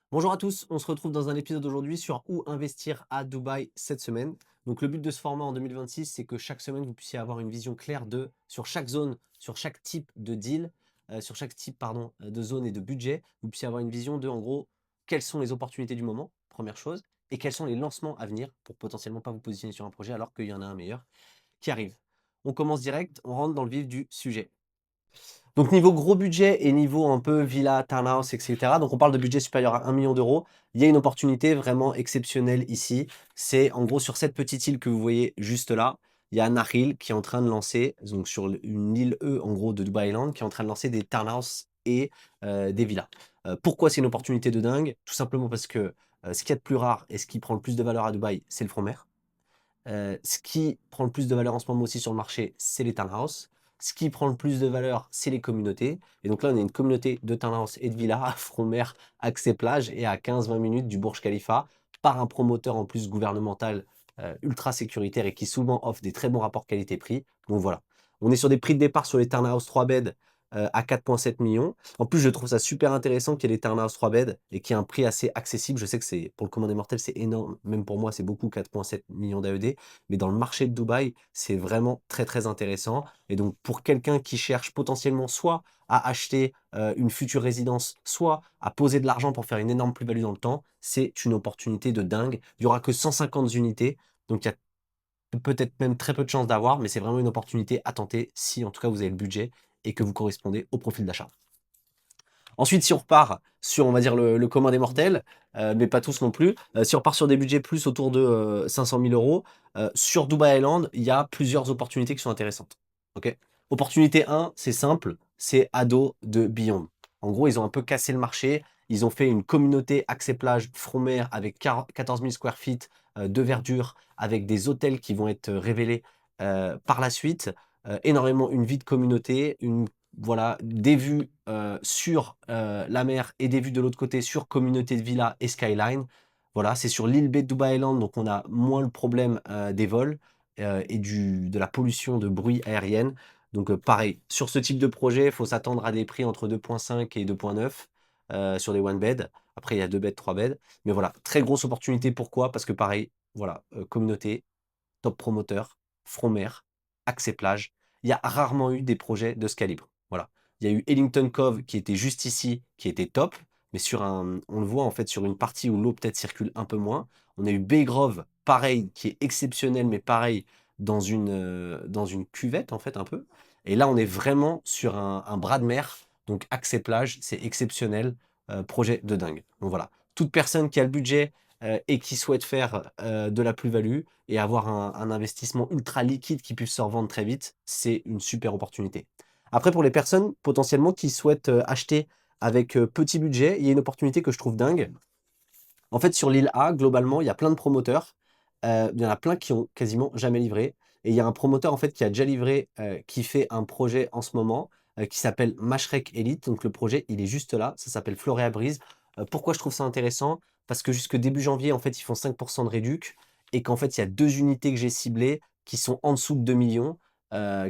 Bonjour à tous, on se retrouve dans un épisode aujourd'hui sur où investir à Dubaï cette semaine. Donc le but de ce format en 2026, c'est que chaque semaine, vous puissiez avoir une vision claire sur chaque zone, sur chaque type de deal, sur chaque type de zone et de budget, vous puissiez avoir une vision en gros, quelles sont les opportunités du moment, première chose, et quels sont les lancements à venir pour potentiellement pas vous positionner sur un projet alors qu'il y en a un meilleur qui arrive. On commence direct, on rentre dans le vif du sujet. Donc niveau gros budget et niveau un peu villa, townhouse, et cetera, donc on parle de budget supérieur à 1 million d'euros. Il y a une opportunité vraiment exceptionnelle ici. C'est en gros sur cette petite île que vous voyez juste là, il y a Nakhil qui est en train de lancer, donc sur une île E en gros de Dubai Island, qui est en train de lancer des townhouses et des villas. Pourquoi c'est une opportunité de dingue? Tout simplement parce que ce qu'il y a de plus rare et ce qui prend le plus de valeur à Dubaï, c'est le front mer. Ce qui prend le plus de valeur en ce moment aussi sur le marché, c'est les townhouses. Ce qui prend le plus de valeur, c'est les communautés. Et donc là, on a une communauté de townhouse et de villas à front mer, accès plage et à 15-20 minutes du Burj Khalifa par un promoteur en plus gouvernemental ultra sécuritaire et qui souvent offre des très bons rapports qualité-prix. Donc voilà. On est sur des prix de départ sur les townhouse 3 beds à 4,7 millions. En plus, je trouve ça super intéressant qu'il y ait des townhouse 3 beds et qu'il y ait un prix assez accessible. Je sais que c'est pour le commun des mortels, c'est énorme. Même pour moi, c'est beaucoup, 4,7 millions d'AED. Mais dans le marché de Dubaï, c'est vraiment très, très intéressant. Et donc, pour quelqu'un qui cherche potentiellement soit à acheter une future résidence, soit à poser de l'argent pour faire une énorme plus-value dans le temps, c'est une opportunité de dingue. Il n'y aura que 150 unités. Donc, il y a peut-être même très peu de chances d'avoir, mais c'est vraiment une opportunité à tenter si en tout cas vous avez le budget et que vous correspondez au profil d'achat. Ensuite, si on repart sur, on va dire, le commun des mortels, mais pas tous non plus, si on repart sur des budgets plus autour de 500 000 euros, sur Dubai Island, il y a plusieurs opportunités qui sont intéressantes. Ok. Opportunité 1, c'est simple, c'est Ado de Beyond. En gros, ils ont un peu cassé le marché. Ils ont fait une communauté accès plage front mer avec 14 000 square feet de verdure, avec des hôtels qui vont être révélés par la suite. Énormément une vie de communauté, voilà, des vues sur la mer et des vues de l'autre côté sur communauté de villas et skyline. Voilà, c'est sur l'île baie de Dubai Island, donc on a moins le problème des vols et de la pollution de bruit aérienne. Donc pareil, sur ce type de projet, il faut s'attendre à des prix entre 2,5 et 2,9 sur des one bed. Après, il y a 2 beds, 3 beds. Mais voilà, très grosse opportunité. Pourquoi? Parce que pareil, voilà, communauté, top promoteur, front mer, accès plage. Il y a rarement eu des projets de ce calibre. Voilà. Il y a eu Ellington Cove qui était juste ici, qui était top, mais on le voit en fait sur une partie où l'eau peut-être circule un peu moins. On a eu Bay Grove, pareil, qui est exceptionnel, mais pareil, dans une cuvette en fait un peu. Et là, on est vraiment sur un bras de mer, donc accès plage, c'est exceptionnel, projet de dingue. Donc voilà, toute personne qui a le budget et qui souhaite faire de la plus-value et avoir un investissement ultra liquide qui puisse se revendre très vite, c'est une super opportunité. Après, pour les personnes potentiellement qui souhaitent acheter avec petit budget, il y a une opportunité que je trouve dingue. En fait, sur l'île A, globalement, il y a plein de promoteurs. Il y en a plein qui ont quasiment jamais livré. Et il y a un promoteur en fait qui a déjà livré, qui fait un projet en ce moment, qui s'appelle Mashrek Elite. Donc le projet, il est juste là. Ça s'appelle Floréa Brise. Pourquoi je trouve ça intéressant? Parce que jusque début janvier, en fait, ils font 5 de réduc et qu'en fait, il y a 2 unités que j'ai ciblées qui sont en dessous de 2 millions,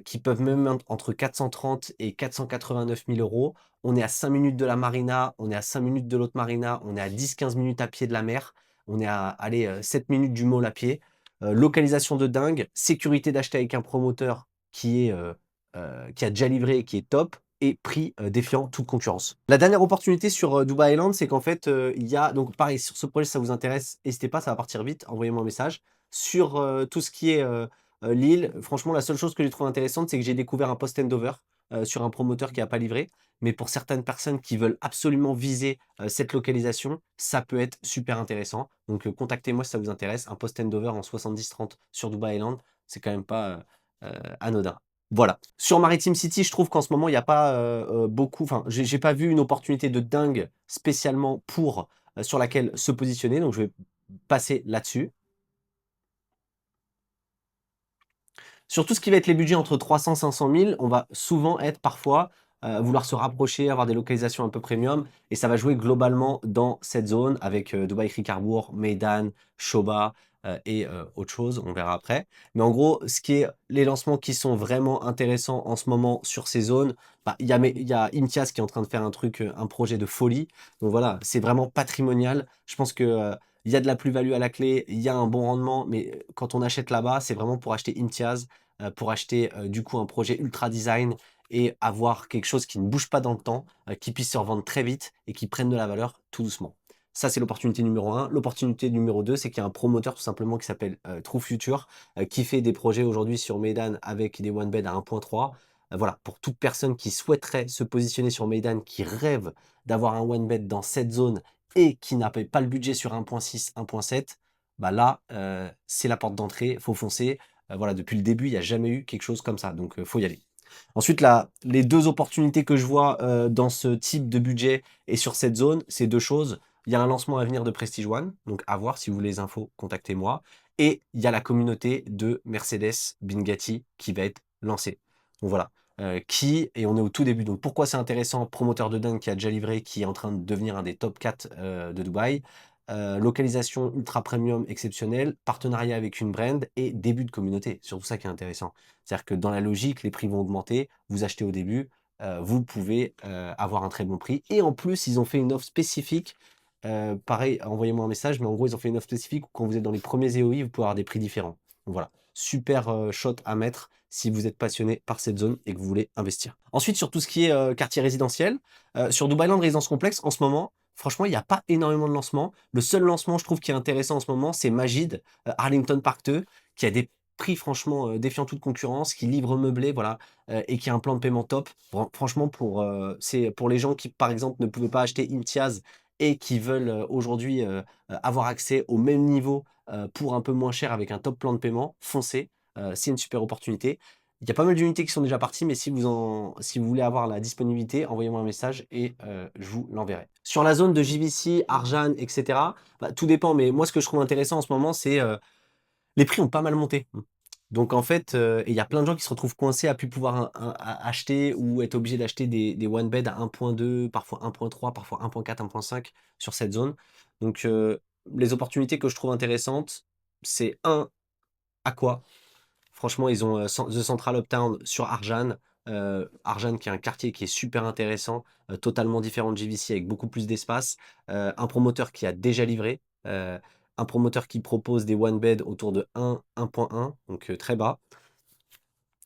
qui peuvent même entre 430 et 489 000 euros. On est à 5 minutes de la marina, on est à 5 minutes de l'autre marina, on est à 10-15 minutes à pied de la mer, on est à allez, 7 minutes du mall à pied. Localisation de dingue, sécurité d'acheter avec un promoteur qui a déjà livré et qui est top et prix, défiant toute concurrence. La dernière opportunité sur, Dubai Island, c'est qu'en fait, il y a donc pareil sur ce projet, si ça vous intéresse, n'hésitez pas, ça va partir vite, envoyez-moi un message. Sur, tout ce qui est, l'île, franchement, la seule chose que j'ai trouvé intéressante, c'est que j'ai découvert un post handover, sur un promoteur qui a pas livré. Mais pour certaines personnes qui veulent absolument viser, cette localisation, ça peut être super intéressant. Donc, contactez-moi si ça vous intéresse. Un post handover en 70-30 sur Dubai Island, c'est quand même pas, anodin. Voilà. Sur Maritime City, je trouve qu'en ce moment, il y a pas, beaucoup enfin, j'ai pas vu une opportunité de dingue spécialement sur laquelle se positionner, donc je vais passer là-dessus. Sur tout ce qui va être les budgets entre 300 500 000, on va souvent être parfois vouloir se rapprocher, avoir des localisations un peu premium et ça va jouer globalement dans cette zone avec, Dubaï Cricarbourg, Meydan, Shoba, et autre chose, on verra après. Mais en gros, ce qui est les lancements qui sont vraiment intéressants en ce moment sur ces zones, bah, il y a Imtiaz qui est en train de faire un truc, un projet de folie. Donc voilà, c'est vraiment patrimonial. Je pense que, il y a de la plus-value à la clé, il y a un bon rendement, mais quand on achète là-bas, c'est vraiment pour acheter Imtiaz, pour acheter, du coup un projet ultra design et avoir quelque chose qui ne bouge pas dans le temps, qui puisse se revendre très vite et qui prenne de la valeur tout doucement. Ça, c'est l'opportunité numéro un. L'opportunité numéro 2, c'est qu'il y a un promoteur tout simplement qui s'appelle, True Future, qui fait des projets aujourd'hui sur Meydan avec des one bed à 1.3. Voilà, pour toute personne qui souhaiterait se positionner sur Meydan, qui rêve d'avoir un one bed dans cette zone et qui n'a pas le budget sur 1.6, 1.7, bah là, c'est la porte d'entrée, faut foncer. Voilà, depuis le début, il n'y a jamais eu quelque chose comme ça, donc faut y aller. Ensuite, là, les 2 opportunités que je vois, dans ce type de budget et sur cette zone, c'est 2 choses. Il y a un lancement à venir de Prestige One, donc à voir, si vous voulez les infos, contactez-moi et il y a la communauté de Mercedes Bugatti qui va être lancée. Donc voilà, et on est au tout début, donc pourquoi c'est intéressant? Promoteur de dingue qui a déjà livré, qui est en train de devenir un des top 4, de Dubaï. Localisation ultra premium exceptionnelle, partenariat avec une brand et début de communauté, surtout ça qui est intéressant. C'est-à-dire que dans la logique, les prix vont augmenter, vous achetez au début, vous pouvez, avoir un très bon prix et en plus, ils ont fait une offre spécifique, pareil, envoyez-moi un message, mais en gros, ils ont fait une offre spécifique où quand vous êtes dans les premiers EOI, vous pouvez avoir des prix différents. Donc voilà, super, shot à mettre si vous êtes passionné par cette zone et que vous voulez investir. Ensuite, sur tout ce qui est, quartier résidentiel, sur Dubai Land Résidence Complexe, en ce moment, franchement, il n'y a pas énormément de lancements. Le seul lancement, je trouve, qui est intéressant en ce moment, c'est Majid, Arlington Park 2, qui a des prix franchement, défiant toute concurrence, qui livre meublé, voilà, et qui a un plan de paiement top. Franchement c'est pour les gens qui, par exemple, ne pouvaient pas acheter Imtiaz et qui veulent, aujourd'hui, avoir accès au même niveau, pour un peu moins cher avec un top plan de paiement, foncez, c'est une super opportunité. Il y a pas mal d'unités qui sont déjà parties, mais si vous voulez avoir la disponibilité, envoyez-moi un message et je vous l'enverrai. Sur la zone de JVC, Arjan et cetera, bah, tout dépend, mais moi ce que je trouve intéressant en ce moment, c'est, les prix ont pas mal monté. Donc en fait, et il y a plein de gens qui se retrouvent coincés à plus pouvoir acheter ou être obligés d'acheter des one bed à 1.2, parfois 1.3, parfois 1.4, 1.5 sur cette zone. Donc, les opportunités que je trouve intéressantes, c'est un Aqua. Franchement, ils ont, The Central Uptown sur Arjan. Arjan qui est un quartier qui est super intéressant, totalement différent de JVC avec beaucoup plus d'espace. Un promoteur qui a déjà livré, un promoteur qui propose des one bed autour de 1.1, donc très bas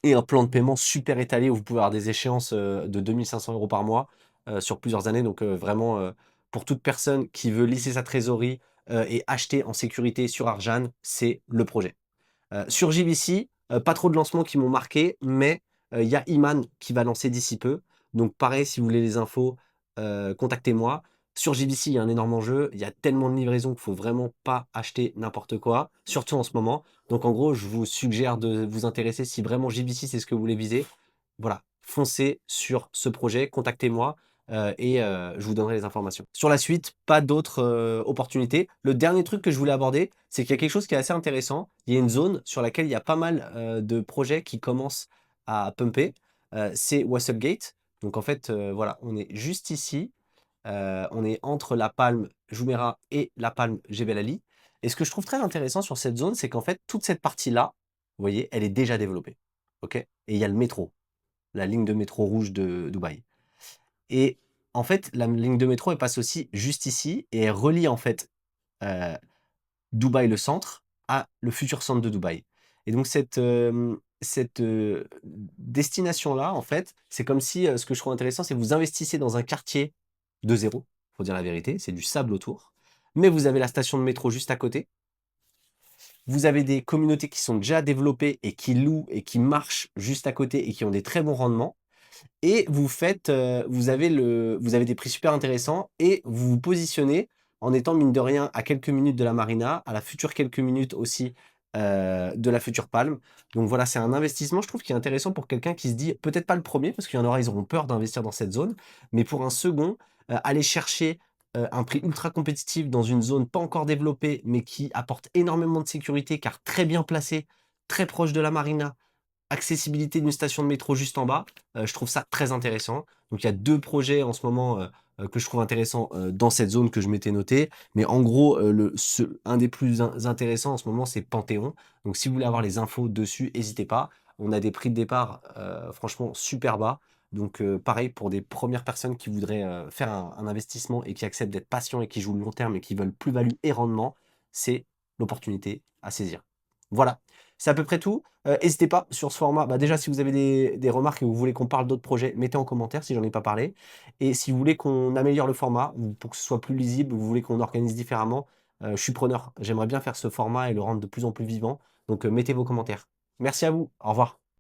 et un plan de paiement super étalé où vous pouvez avoir des échéances, de 2 500 € par mois, sur plusieurs années. Donc, vraiment, pour toute personne qui veut lisser sa trésorerie, et acheter en sécurité sur Arjan, c'est le projet. Sur JVC, pas trop de lancements qui m'ont marqué, mais il y a Iman qui va lancer d'ici peu. Donc pareil, si vous voulez les infos, contactez-moi. Sur JVC, il y a un énorme enjeu. Il y a tellement de livraisons qu'il faut vraiment pas acheter n'importe quoi, surtout en ce moment. Donc en gros, je vous suggère de vous intéresser si vraiment JVC, c'est ce que vous voulez viser. Voilà, foncez sur ce projet, contactez-moi, je vous donnerai les informations. Sur la suite, pas d'autres, opportunités. Le dernier truc que je voulais aborder, c'est qu'il y a quelque chose qui est assez intéressant. Il y a une zone sur laquelle il y a pas mal, de projets qui commencent à pumper, c'est Wasselgate. Donc en fait, voilà, on est juste ici, on est entre la palme Jumeirah et la palme Jebel Ali et ce que je trouve très intéressant sur cette zone, c'est qu'en fait, toute cette partie-là, vous voyez, elle est déjà développée, OK? Et il y a le métro, la ligne de métro rouge de Dubaï. Et en fait, la ligne de métro, elle passe aussi juste ici et elle relie en fait, heu, Dubaï le centre à le futur centre de Dubaï. Et donc cette destination-là, en fait, c'est comme si, ce que je trouve intéressant, c'est que vous investissez dans un quartier de zéro, faut dire la vérité, c'est du sable autour, mais vous avez la station de métro juste à côté. Vous avez des communautés qui sont déjà développées et qui louent et qui marchent juste à côté et qui ont des très bons rendements. Et vous avez des prix super intéressants et vous vous positionnez en étant mine de rien à quelques minutes de la marina, à la future quelques minutes aussi, de la future Palm. Donc voilà, c'est un investissement, je trouve, qui est intéressant pour quelqu'un qui se dit peut-être pas le premier parce qu'il y en aura, ils auront peur d'investir dans cette zone, mais pour un second, aller chercher, un prix ultra compétitif dans une zone pas encore développée, mais qui apporte énormément de sécurité car très bien placée, très proche de la marina, accessibilité d'une station de métro juste en bas, je trouve ça très intéressant. Donc il y a 2 projets en ce moment, que je trouve intéressants, dans cette zone que je m'étais noté. Mais en gros, un des plus intéressants en ce moment, c'est Panthéon. Donc si vous voulez avoir les infos dessus, hésitez pas. On a des prix de départ, franchement super bas. Donc pareil pour des premières personnes qui voudraient, faire un investissement et qui acceptent d'être patients et qui jouent le long terme et qui veulent plus-value et rendement, c'est l'opportunité à saisir. Voilà, c'est à peu près tout. Hésitez pas sur ce format, bah, déjà si vous avez des remarques et vous voulez qu'on parle d'autres projets, mettez en commentaire si j'en ai pas parlé. Et si vous voulez qu'on améliore le format ou pour que ce soit plus lisible, ou vous voulez qu'on organise différemment, je suis preneur. J'aimerais bien faire ce format et le rendre de plus en plus vivant. Donc, mettez vos commentaires. Merci à vous, au revoir.